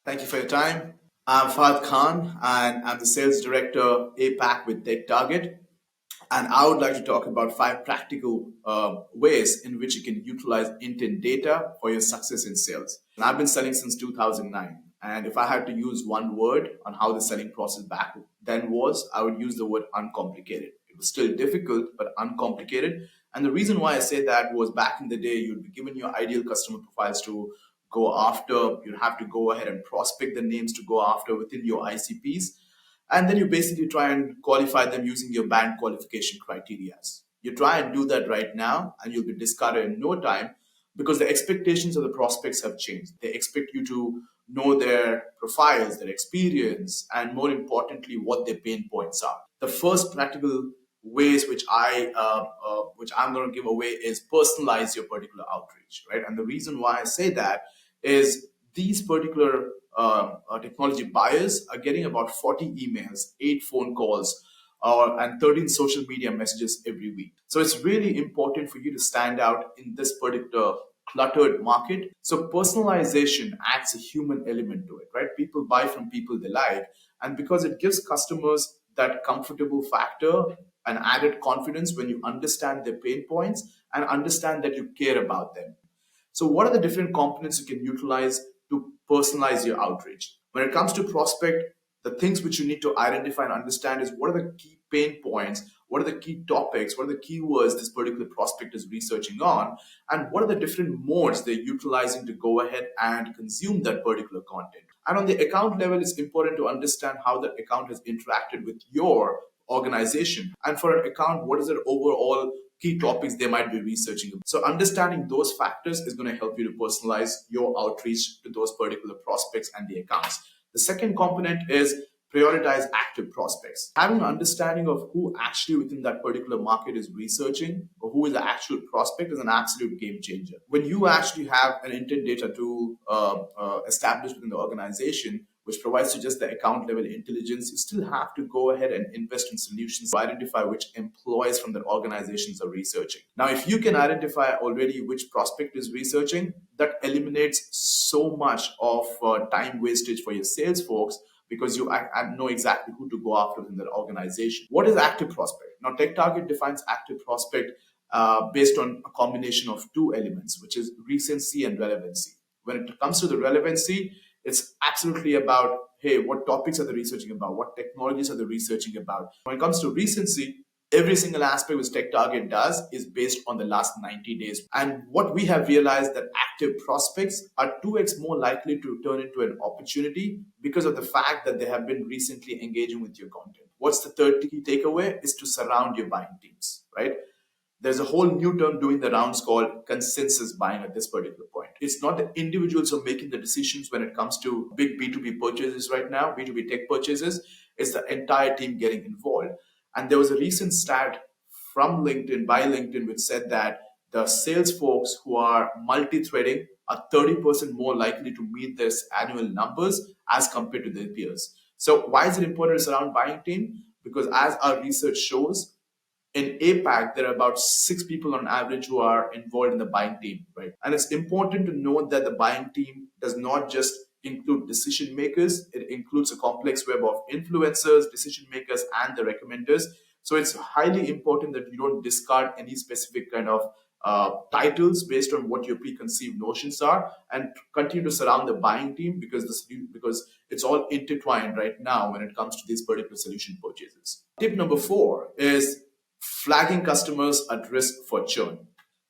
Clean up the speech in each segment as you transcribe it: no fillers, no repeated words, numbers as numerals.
Thank you for your time. I'm Fahad Khan, and I'm the Sales Director APAC with TechTarget. And I would like to talk about five practical ways in which you can utilize intent data for your success in sales. And I've been selling since 2009. And if I had to use one word on how the selling process back then was, I would use the word uncomplicated. It was still difficult, but uncomplicated. And the reason why I say that was back in the day, you'd be given your ideal customer profiles to go after. You'd have to go ahead and prospect the names to go after within your ICPs. And then you basically try and qualify them using your band qualification criteria. You try and do that right now, and you'll be discarded in no time because the expectations of the prospects have changed. They expect you to know their profiles, their experience, and more importantly, what their pain points are. The first practical ways which I'm going to give away is personalize your particular outreach, right? And the reason why I say that is these particular technology buyers are getting about 40 emails, 8 phone calls, and 13 social media messages every week. So it's really important for you to stand out in this particular cluttered market. So personalization adds a human element to it, right? People buy from people they like, and because it gives customers that comfortable factor and added confidence when you understand their pain points and understand that you care about them. So, what are the different components you can utilize to personalize your outreach? When it comes to prospect, the things which you need to identify and understand is what are the key pain points, what are the key topics, what are the keywords this particular prospect is researching on, and what are the different modes they're utilizing to go ahead and consume that particular content. And on the account level, it's important to understand how that account has interacted with your organization. And for an account, what is their overall key topics they might be researching. So understanding those factors is going to help you to personalize your outreach to those particular prospects and the accounts. The second component is prioritize active prospects. Having an understanding of who actually within that particular market is researching or who is the actual prospect is an absolute game changer. When you actually have an intent data tool established within the organization, which provides you just the account level intelligence, you still have to go ahead and invest in solutions to identify which employees from that organizations are researching. Now, if you can identify already which prospect is researching, that eliminates so much of time wastage for your sales folks because you know exactly who to go after in that organization. What is active prospect? Now, TechTarget defines active prospect based on a combination of two elements, which is recency and relevancy. When it comes to the relevancy, it's absolutely about, hey, what topics are they researching about? What technologies are they researching about? When it comes to recency, every single aspect which TechTarget does is based on the last 90 days. And what we have realized that active prospects are 2x more likely to turn into an opportunity because of the fact that they have been recently engaging with your content. What's the third key takeaway? Is to surround your buying teams, right? There's a whole new term doing the rounds called consensus buying at this particular point. It's not the individuals who are making the decisions when it comes to big B2B purchases right now, B2B tech purchases. It's the entire team getting involved. And there was a recent stat from LinkedIn, by LinkedIn, which said that the sales folks who are multi-threading are 30% more likely to meet their annual numbers as compared to their peers. So why is it important to surround buying team? Because as our research shows, in APAC, there are about 6 people on average who are involved in the buying team, right? And it's important to note that the buying team does not just include decision makers, it includes a complex web of influencers, decision makers, and the recommenders. So it's highly important that you don't discard any specific kind of titles based on what your preconceived notions are, and continue to surround the buying team because it's all intertwined right now when it comes to these particular solution purchases. Tip number 4 is flagging customers at risk for churn.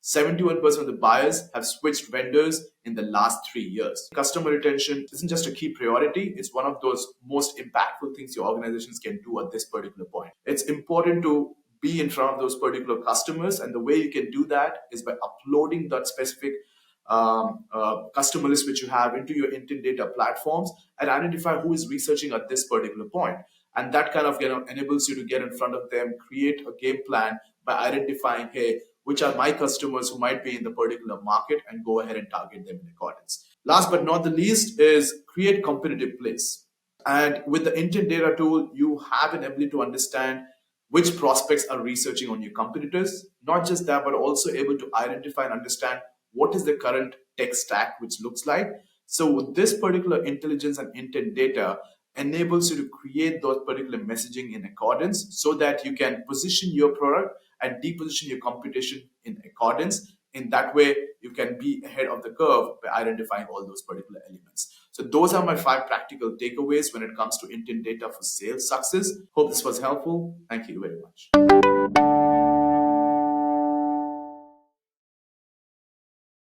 71% of the buyers have switched vendors in the last 3 years. Customer retention isn't just a key priority, it's one of those most impactful things your organizations can do at this particular point. It's important to be in front of those particular customers, and the way you can do that is by uploading that specific customer list which you have into your intent data platforms and identify who is researching at this particular point. And that kind of enables you to get in front of them, create a game plan by identifying, hey, which are my customers who might be in the particular market, and go ahead and target them in accordance. Last but not the least is create competitive plays. And with the intent data tool, you have an ability to understand which prospects are researching on your competitors. Not just that, but also able to identify and understand what is the current tech stack which looks like, So this particular intelligence and intent data enables you to create those particular messaging in accordance so that you can position your product and deposition your competition in accordance. In that way, you can be ahead of the curve by identifying all those particular elements. So those are my 5 practical takeaways when it comes to intent data for sales success. Hope this was helpful. Thank you very much.